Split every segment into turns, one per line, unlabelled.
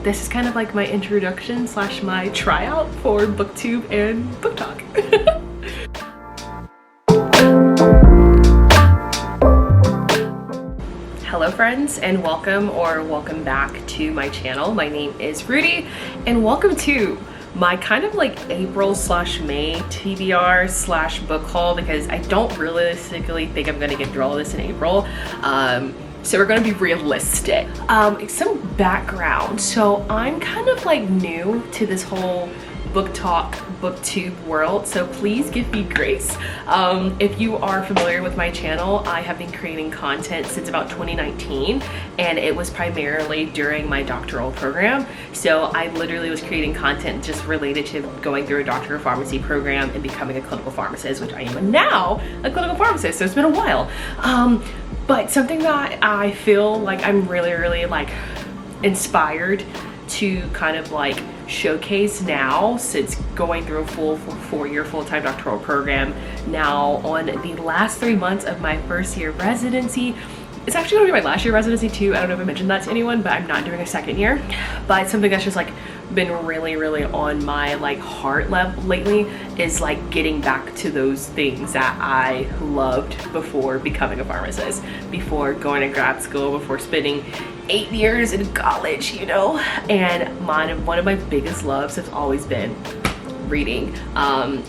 this is kind of like my introduction slash my tryout for booktube and book talk. Hello friends, and welcome back to my channel. My name is Rudy, and welcome to my kind of like April slash May TBR slash book haul, because I don't realistically think I'm gonna get through all of this in April. So we're gonna be realistic. Some background. So I'm kind of like new to this whole book talk, booktube world, so please give me grace. If you are familiar with my channel, I have been creating content since about 2019, and it was primarily during my doctoral program. So I literally was creating content just related to going through a doctoral pharmacy program and becoming a clinical pharmacist, which I am now a clinical pharmacist, so it's been a while. But something that I feel like I'm really like inspired to kind of like showcase now, since going through a full 4-year full-time doctoral program now on the last 3 months of my first year residency. It's actually gonna be my last year residency too. I don't know if I mentioned that to anyone, but I'm not doing a second year. But something that's just like been really on my like heart level lately is like getting back to those things that I loved before becoming a pharmacist, before going to grad school, before spending 8 years in college, you know. And one of my biggest loves has always been reading.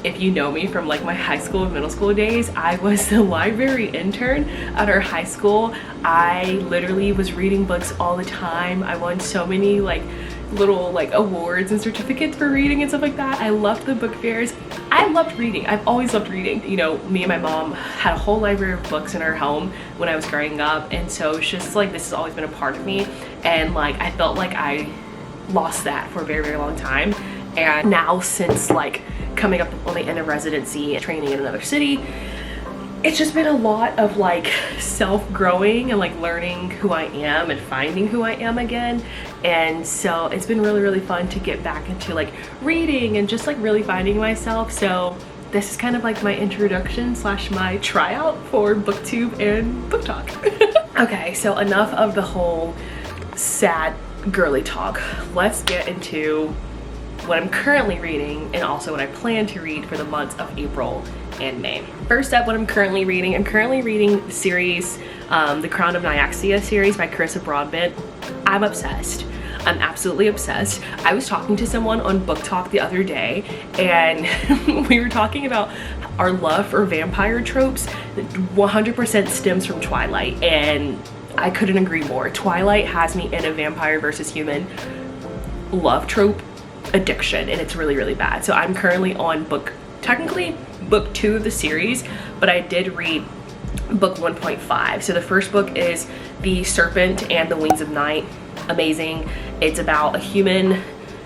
If you know me from like my high school and middle school days, I was the library intern at our high school. I literally was reading books all the time. I won so many like little like awards and certificates for reading and stuff like that. I loved the book fairs. I loved reading. I've always loved reading. You know, me and my mom had a whole library of books in our home when I was growing up, and so it's just like this has always been a part of me, and like I felt like I lost that for a very long time. And now, since like coming up on the end of residency and training in another city, it's just been a lot of like self-growing and like learning who I am and finding who I am again. And so it's been really fun to get back into like reading and just like really finding myself. So this is kind of like my introduction slash my tryout for booktube and book talk. Okay, so enough of the whole sad girly talk. Let's get into what I'm currently reading and also what I plan to read for the months of April and May. First up, what I'm currently reading the series, The Crown of Nyaxia series by Carissa Broadbent. I'm obsessed. I'm absolutely obsessed. I was talking to someone on Book Talk the other day, and we were talking about our love for vampire tropes. 100% stems from Twilight, and I couldn't agree more. Twilight has me in a vampire versus human love trope addiction, and it's really bad. So I'm currently on technically book 2 of the series, but I did read book 1.5. So the first book is The Serpent and the Wings of Night. Amazing. It's about a human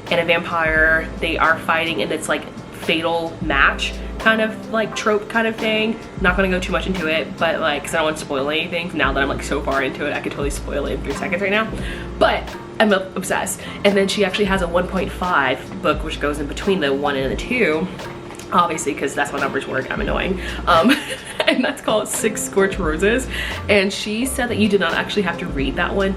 and a vampire. They are fighting, and it's like fatal match kind of like trope kind of thing. Not gonna go too much into it, but like, because I don't want to spoil anything. Now that I'm like so far into it, I could totally spoil it in 3 seconds right now, but I'm obsessed. And then she actually has a 1.5 book which goes in between the 1 and the 2, obviously, because that's how numbers work. I'm annoying. And that's called 6 Scorched Roses. And she said that you did not actually have to read that one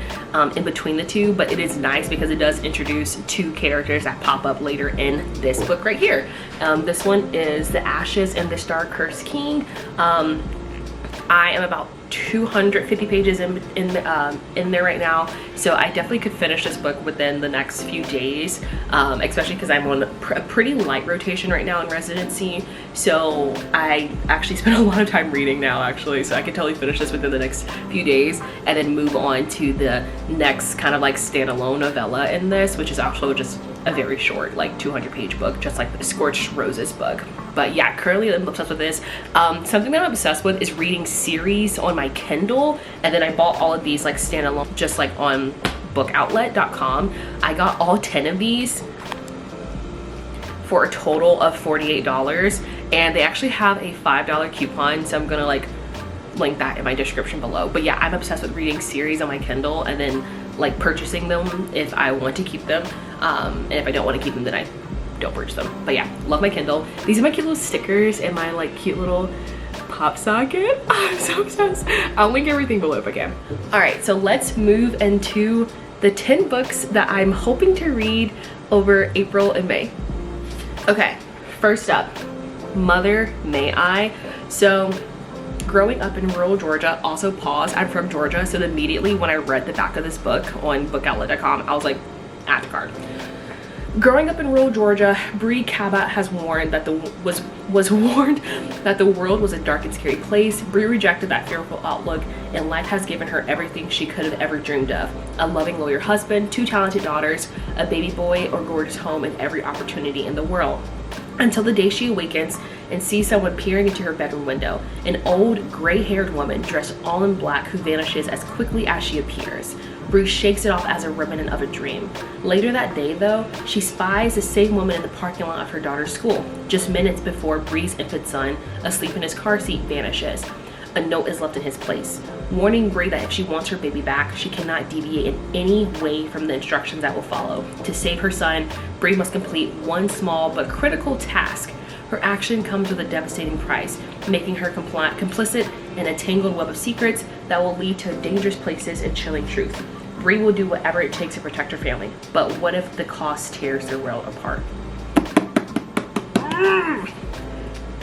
in between the 2, but it is nice because it does introduce 2 characters that pop up later in this book right here. This one is The Ashes and the Star-Cursed King. I am about 250 pages in there right now, so I definitely could finish this book within the next few days, especially because I'm on a pretty light rotation right now in residency. So I actually spend a lot of time reading now, actually, so I could totally finish this within the next few days and then move on to the next kind of like standalone novella in this, which is also just a very short, like 200-page book, just like the Scorched Roses book. But yeah, currently I'm obsessed with this. Something that I'm obsessed with is reading series on my Kindle, and then I bought all of these like standalone, just like on bookoutlet.com. I got all 10 of these for a total of $48, and they actually have a $5 coupon, so I'm gonna like link that in my description below. But yeah, I'm obsessed with reading series on my Kindle and then like purchasing them if I want to keep them, and if I don't want to keep them, then I don't purchase them. But yeah, love my Kindle. These are my cute little stickers and my like cute little pop socket. I'm so obsessed. I'll link everything below if I can. All right, so let's move into the 10 books that I'm hoping to read over April and May. Okay, first up, Mother May I. So growing up in rural Georgia, also pause, I'm from Georgia, so immediately when I read the back of this book on bookoutlet.com, I was like, add to cart. Growing up in rural Georgia, Bree Cabot has warned that was warned that the world was a dark and scary place. Bree rejected that fearful outlook, and life has given her everything she could have ever dreamed of: a loving lawyer husband, 2 talented daughters, a baby boy, or gorgeous home, and every opportunity in the world. Until the day she awakens and sees someone peering into her bedroom window, an old gray-haired woman dressed all in black who vanishes as quickly as she appears. Bree shakes it off as a remnant of a dream. Later that day, though, she spies the same woman in the parking lot of her daughter's school, just minutes before Bree's infant son, asleep in his car seat, vanishes. A note is left in his place, warning Bree that if she wants her baby back, she cannot deviate in any way from the instructions that will follow. To save her son, Bree must complete one small but critical task. Her action comes with a devastating price, making her complicit in a tangled web of secrets that will lead to dangerous places and chilling truth. Bree will do whatever it takes to protect her family, but what if the cost tears their world apart?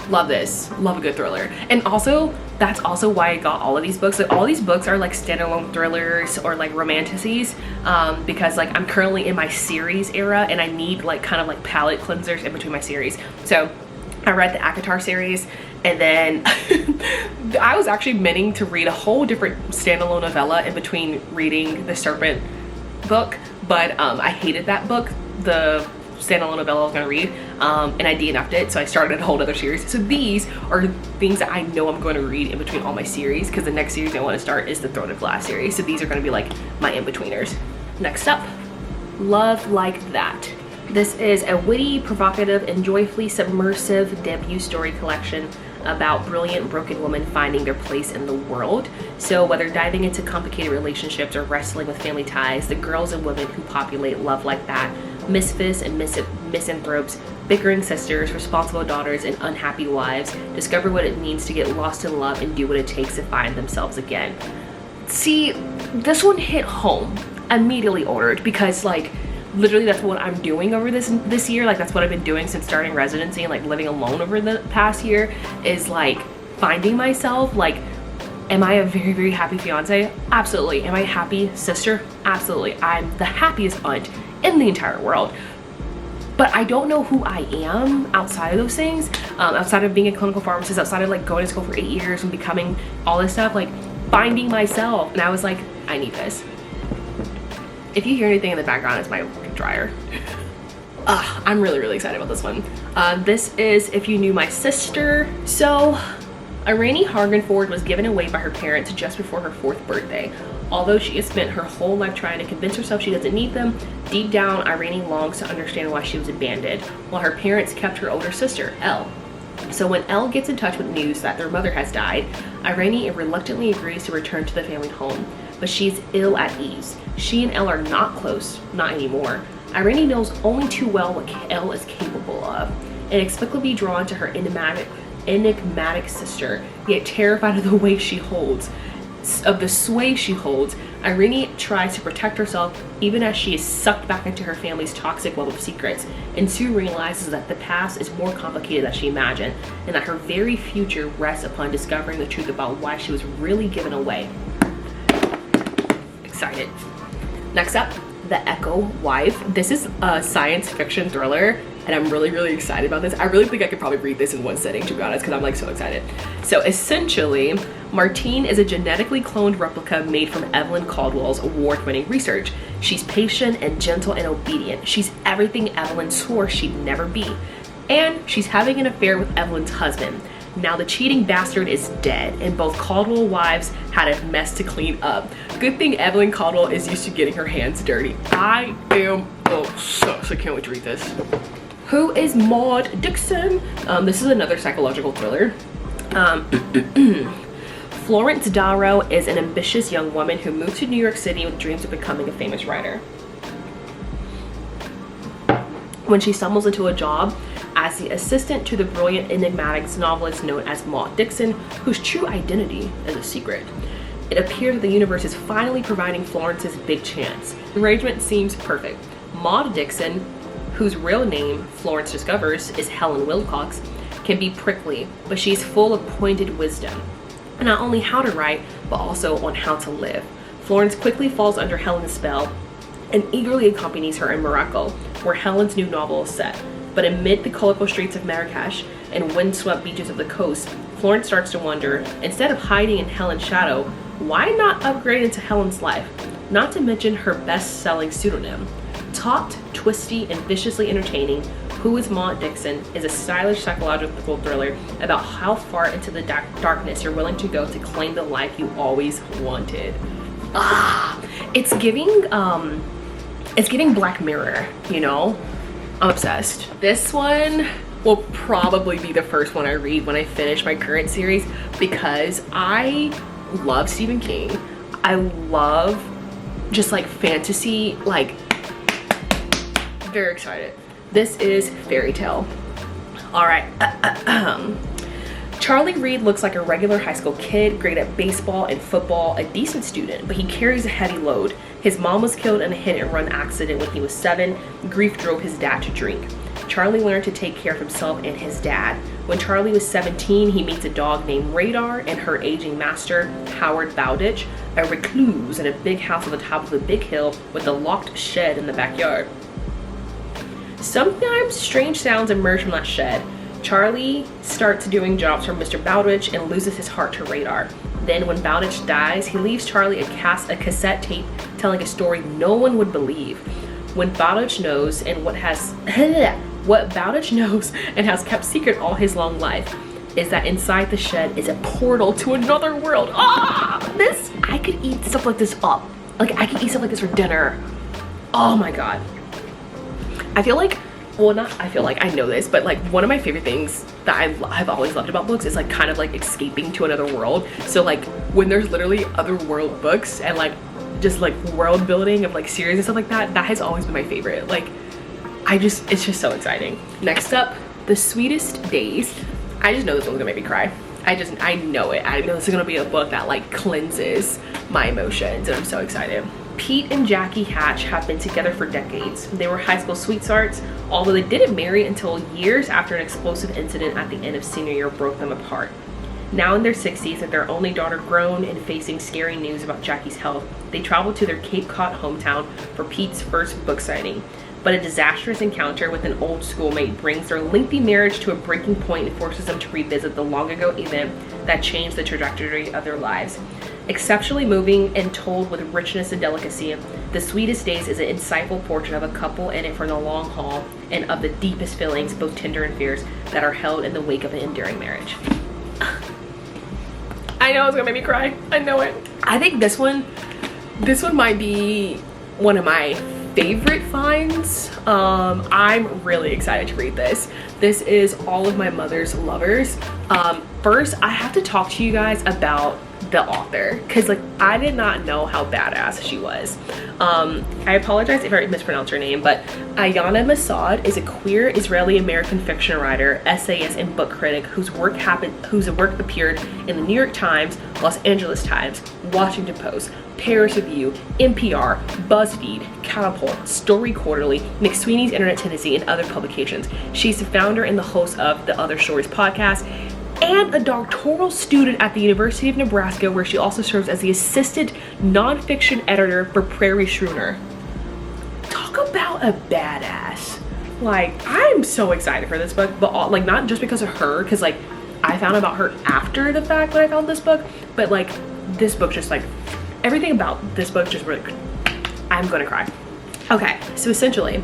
Love this. Love a good thriller. And also, that's also why I got all of these books. Like, all these books are like standalone thrillers or like romanticies, because like I'm currently in my series era and I need like kind of like palette cleansers in between my series. So I read the ACOTAR series, and then I was actually meaning to read a whole different standalone novella in between reading the Serpent book, but I hated that book, the standalone novella I was gonna read, and I DNF'd it, so I started a whole other series. So these are things that I know I'm going to read in between all my series, because the next series I want to start is the Throne of Glass series. So these are going to be like my in-betweeners. Next up, Love Like That. This is a witty, provocative, and joyfully submersive debut story collection about brilliant broken women finding their place in the world. So whether diving into complicated relationships or wrestling with family ties, the girls and women who populate Love Like That, misfits and misanthropes, bickering sisters, responsible daughters, and unhappy wives, discover what it means to get lost in love and do what it takes to find themselves again. See, this one hit home. Immediately ordered, because like literally that's what I'm doing over this year. Like that's what I've been doing since starting residency and like living alone over the past year, is like finding myself. Like, am I a very, very happy fiance? Absolutely. Am I a happy sister? Absolutely. I'm the happiest aunt in the entire world. But I don't know who I am outside of those things, outside of being a clinical pharmacist, outside of like going to school for 8 years and becoming all this stuff, like finding myself. And I was like, I need this. If you hear anything in the background, it's my dryer. I'm really, really excited about this one. This is If You Knew My Sister. So, Irene Hargenford was given away by her parents just before her 4th birthday. Although she has spent her whole life trying to convince herself she doesn't need them, deep down, Irene longs to understand why she was abandoned, while her parents kept her older sister, Elle. So when Elle gets in touch with news that their mother has died, Irene reluctantly agrees to return to the family home, but she's ill at ease. She and Elle are not close, not anymore. Irene knows only too well what Elle is capable of, inexplicably drawn to her enigmatic sister, yet terrified of the way she holds, of the sway she holds. Irene tries to protect herself even as she is sucked back into her family's toxic web of secrets, and soon realizes that the past is more complicated than she imagined, and that her very future rests upon discovering the truth about why she was really given away. Excited. Next up, The Echo Wife. This is a science fiction thriller, and I'm really, really excited about this. I really think I could probably read this in one sitting, to be honest, because I'm like so excited. So essentially, Martine is a genetically cloned replica made from Evelyn Caldwell's award-winning research. She's patient and gentle and obedient. She's everything Evelyn swore she'd never be. And she's having an affair with Evelyn's husband. Now the cheating bastard is dead, and both Caldwell wives had a mess to clean up. Good thing Evelyn Caldwell is used to getting her hands dirty. I am obsessed. I can't wait to read this. Who is Maud Dixon? This is another psychological thriller. Florence Darrow is an ambitious young woman who moved to New York City with dreams of becoming a famous writer. When she stumbles into a job as the assistant to the brilliant enigmatic novelist known as Maud Dixon, whose true identity is a secret. It appears that the universe is finally providing Florence's big chance. The arrangement seems perfect. Maud Dixon, whose real name Florence discovers is Helen Wilcox, can be prickly, but she's full of pointed wisdom. Not only how to write, but also on how to live. Florence quickly falls under Helen's spell and eagerly accompanies her in Morocco, where Helen's new novel is set. But amid the colorful streets of Marrakesh and windswept beaches of the coast, Florence starts to wonder, instead of hiding in Helen's shadow, why not upgrade into Helen's life? Not to mention her best-selling pseudonym. Taut, twisty, and viciously entertaining, Who is Maud Dixon is a stylish psychological thriller about how far into the darkness you're willing to go to claim the life you always wanted. It's giving Black Mirror, you know? I'm obsessed. This one will probably be the first one I read when I finish my current series because I love Stephen King. I love just like fantasy, like very excited. This is Fairy Tale. All right. Charlie Reed looks like a regular high school kid, great at baseball and football, a decent student, but he carries a heavy load. His mom was killed in a hit-and-run accident when he was 7. Grief drove his dad to drink. Charlie learned to take care of himself and his dad. When Charlie was 17, he meets a dog named Radar and her aging master, Howard Bowditch, a recluse in a big house on the top of a big hill with a locked shed in the backyard. Sometimes strange sounds emerge from that shed. Charlie starts doing jobs for Mr. Bowditch and loses his heart to Radar. Then when Bowditch dies, he leaves Charlie a cassette tape telling a story no one would believe. What Bowditch knows and has kept secret all his long life is that inside the shed is a portal to another world. I could eat stuff like this up. Like I could eat stuff like this for dinner. Oh my God. I feel like, well, I know this, but like one of my favorite things that I've always loved about books is like kind of like escaping to another world. So like when there's literally other world books and like just like world building of like series and stuff like that, that has always been my favorite. Like it's just so exciting. Next up, The Sweetest Days. I just know this one's gonna make me cry. I know it. I know this is gonna be a book that like cleanses my emotions and I'm so excited. Pete and Jackie Hatch have been together for decades. They were high school sweethearts, although they didn't marry until years after an explosive incident at the end of senior year broke them apart. Now in their 60s and their only daughter grown and facing scary news about Jackie's health, they traveled to their Cape Cod hometown for Pete's first book signing. But a disastrous encounter with an old schoolmate brings their lengthy marriage to a breaking point and forces them to revisit the long ago event that changed the trajectory of their lives. Exceptionally moving and told with richness and delicacy, The Sweetest Days is an insightful portrait of a couple in it for the long haul and of the deepest feelings, both tender and fierce, that are held in the wake of an enduring marriage. I know it's gonna make me cry. I know it. I think this one might be one of my favorite finds. I'm really excited to read this. This is All of My Mother's Lovers. First, I have to talk to you guys about the author because like I did not know how badass she was. I apologize if I mispronounced her name, but Ayana Masad is a queer Israeli-American fiction writer, essayist, and book critic whose work appeared in the New York Times, Los Angeles Times, Washington Post, Paris Review, NPR, BuzzFeed, Catapult, Story Quarterly, McSweeney's Internet Tendency, and other publications. She's the founder and the host of the Other Stories podcast and a doctoral student at the University of Nebraska, where she also serves as the assistant nonfiction editor for Prairie Schooner. Talk about a badass. Like, I'm so excited for this book, but like not just because of her, because like I found about her after the fact that I found this book, but like this book just like everything about this book just really, I'm gonna cry. Okay, so essentially,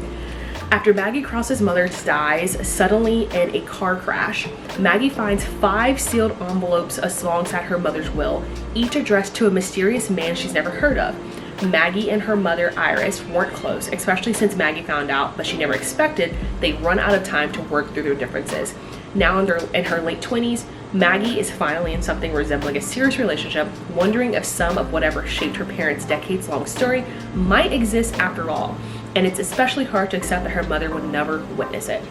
after Maggie Cross's mother dies suddenly in a car crash, Maggie finds 5 sealed envelopes alongside her mother's will, each addressed to a mysterious man she's never heard of. Maggie and her mother Iris weren't close, especially since Maggie found out, but she never expected, they'd run out of time to work through their differences. Now in her late 20s, Maggie is finally in something resembling a serious relationship, wondering if some of whatever shaped her parents' decades-long story might exist after all. And it's especially hard to accept that her mother would never witness it.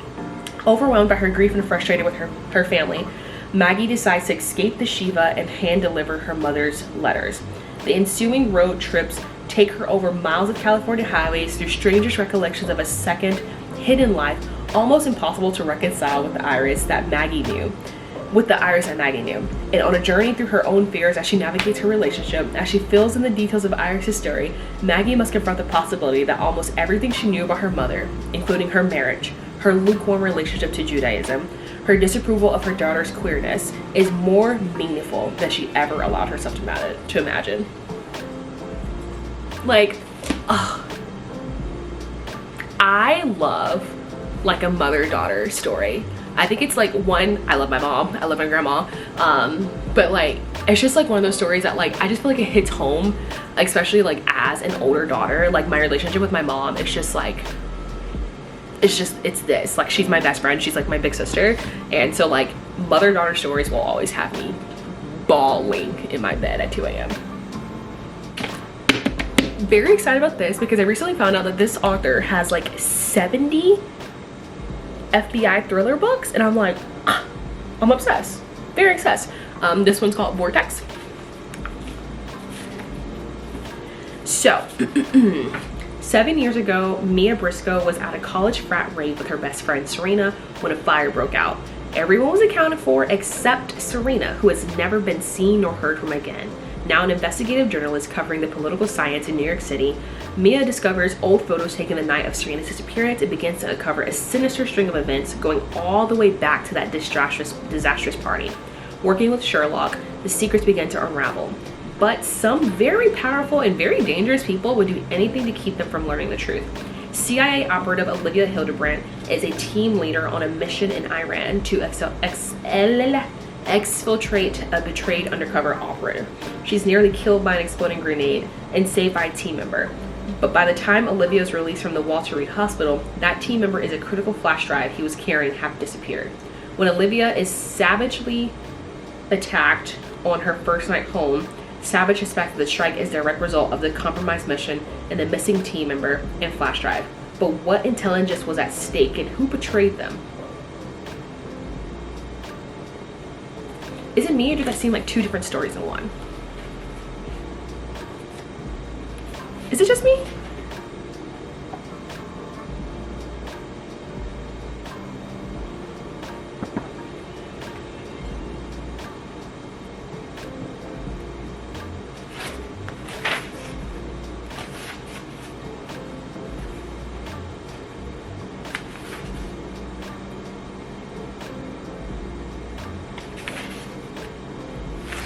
Overwhelmed by her grief and frustrated with her family, Maggie decides to escape the Shiva and hand deliver her mother's letters. The ensuing road trips take her over miles of California highways through strangest recollections of a second hidden life, almost impossible to reconcile with the Iris that Maggie knew. And on a journey through her own fears as she navigates her relationship, as she fills in the details of Iris' story, Maggie must confront the possibility that almost everything she knew about her mother, including her marriage, her lukewarm relationship to Judaism, her disapproval of her daughter's queerness, is more meaningful than she ever allowed herself to imagine. Like, I love like a mother-daughter story. I think it's like one, I love my mom, I love my grandma, but like it's just like one of those stories that like I just feel like it hits home, especially like as an older daughter. Like my relationship with my mom, it's just like it's this, like she's my best friend, she's like my big sister, and so like mother-daughter stories will always have me bawling in my bed at 2 a.m. Very excited about this because I recently found out that this author has like 70 FBI thriller books, and I'm like, I'm obsessed, very obsessed. This one's called Vortex. So 7 years ago, Mia Briscoe was at a college frat rave with her best friend Serena when a fire broke out. Everyone was accounted for except Serena, who has never been seen nor heard from again. Now an investigative journalist covering the political science in New York City, Mia discovers old photos taken the night of Serena's disappearance and begins to uncover a sinister string of events going all the way back to that disastrous party. Working with Sherlock, the secrets begin to unravel. But some very powerful and very dangerous people would do anything to keep them from learning the truth. CIA operative Olivia Hildebrandt is a team leader on a mission in Iran to exfiltrate a betrayed undercover operative. She's nearly killed by an exploding grenade and saved by a team member. But by the time Olivia is released from the Walter Reed Hospital, that team member is a critical flash drive he was carrying have disappeared. When Olivia is savagely attacked on her first night home, Savage suspects the strike is a direct result of the compromised mission and the missing team member and flash drive. But what intelligence was at stake and who betrayed them? Is it me or did that seem like two different stories in one? Is it just me?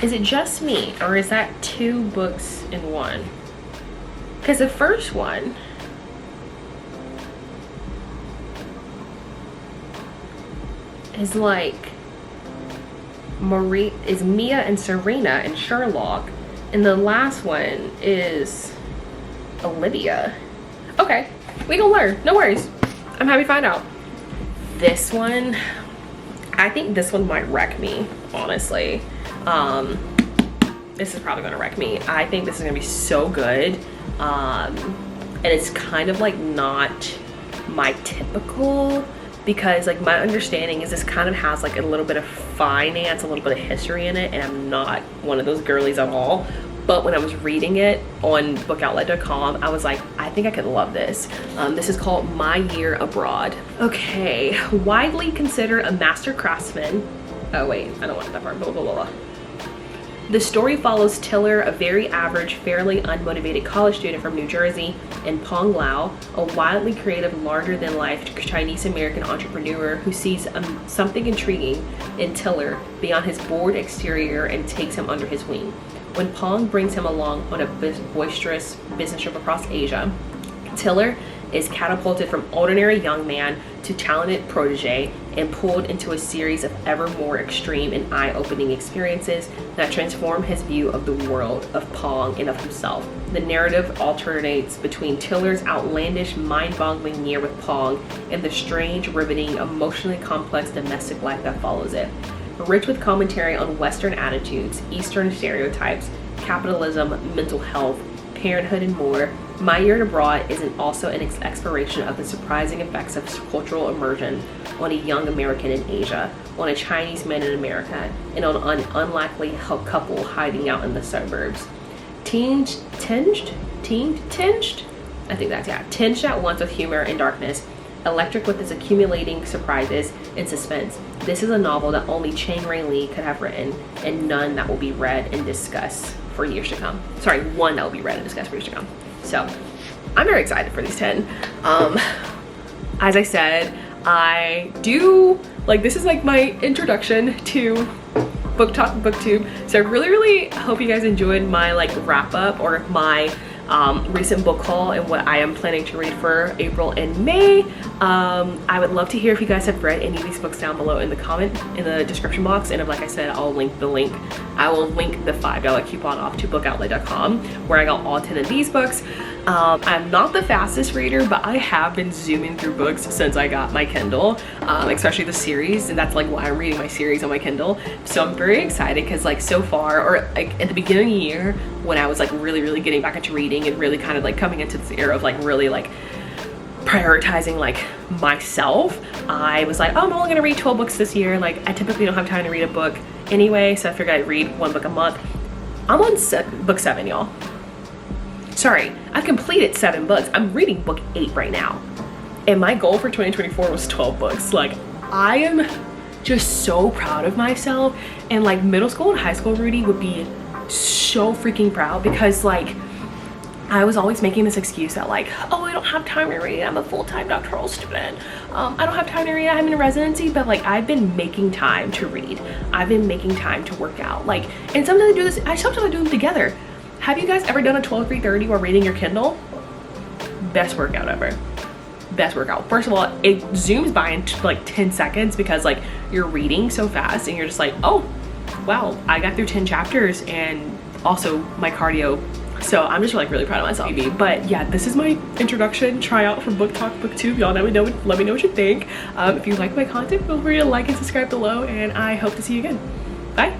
Is it just me, or is that two books in one? Because the first one is like Mia and Serena and Sherlock, and the last one is Olivia. Okay, we gonna learn, no worries. I'm happy to find out. This one, I think this one might wreck me, honestly. This is probably gonna wreck me. I think this is gonna be so good. And it's kind of like not my typical, because like my understanding is this kind of has like a little bit of finance, a little bit of history in it, and I'm not one of those girlies at all. But when I was reading it on bookoutlet.com, I was like, I think I could love this. This is called My Year Abroad. Okay, widely considered a master craftsman. Oh wait, I don't want that part, blah, blah, blah, blah. The story follows Tiller, a very average, fairly unmotivated college student from New Jersey, and Pong Lau, a wildly creative, larger-than-life Chinese-American entrepreneur who sees something intriguing in Tiller beyond his bored exterior and takes him under his wing. When Pong brings him along on a boisterous business trip across Asia, Tiller is catapulted from ordinary young man to talented protege and pulled into a series of ever more extreme and eye-opening experiences that transform his view of the world, of Pong, and of himself. The narrative alternates between Tiller's outlandish, mind-boggling year with Pong and the strange, riveting, emotionally complex domestic life that follows it. Rich with commentary on Western attitudes, Eastern stereotypes, capitalism, mental health, parenthood, and more, My Year Abroad is also an exploration of the surprising effects of cultural immersion on a young American in Asia, on a Chinese man in America, and on an unlikely couple hiding out in the suburbs. tinged, I think that's, yeah, tinged at once with humor and darkness, electric with its accumulating surprises and suspense. This is a novel that only Chang Rae Lee could have written, and none that will be read and discussed for years to come. Sorry, one that will be read and discussed for years to come. So I'm very excited for these 10. As I said, I do, like, this is like my introduction to Book Talk Booktube. So I really hope you guys enjoyed my like wrap up or my recent book haul and what I am planning to read for April and May. I would love to hear if you guys have read any of these books down below in the description box, and if, like I said, I'll link the link. I will link the $5 coupon off to bookoutlet.com where I got all 10 of these books. I'm not the fastest reader, but I have been zooming through books since I got my Kindle, especially the series, and that's like why I'm reading my series on my Kindle. So I'm very excited because like so far, or like at the beginning of the year when I was like really getting back into reading and really kind of like coming into this era of like really like prioritizing like myself, I was like, oh, I'm only gonna read 12 books this year. Like I typically don't have time to read a book anyway, so I figured I'd read one book a month. I'm on book 7, y'all. Sorry, I've completed 7 books. I'm reading book 8 right now. And my goal for 2024 was 12 books. Like, I am just so proud of myself. And like middle school and high school Rudy would be so freaking proud, because like I was always making this excuse that like, oh, I don't have time to read. I'm a full-time doctoral student. I don't have time to read. I'm in residency. But like I've been making time to read. I've been making time to work out. Like, and sometimes I do this, sometimes I do them together. Have you guys ever done a 12-3-30 while reading your Kindle? Best workout ever. Best workout. First of all, it zooms by in like 10 seconds because like you're reading so fast and you're just like, oh, wow, I got through 10 chapters and also my cardio. So I'm just like really proud of myself. But yeah, this is my introduction tryout for Book Talk Booktube. Y'all let me know what you think. If you like my content, feel free to like and subscribe below, and I hope to see you again. Bye.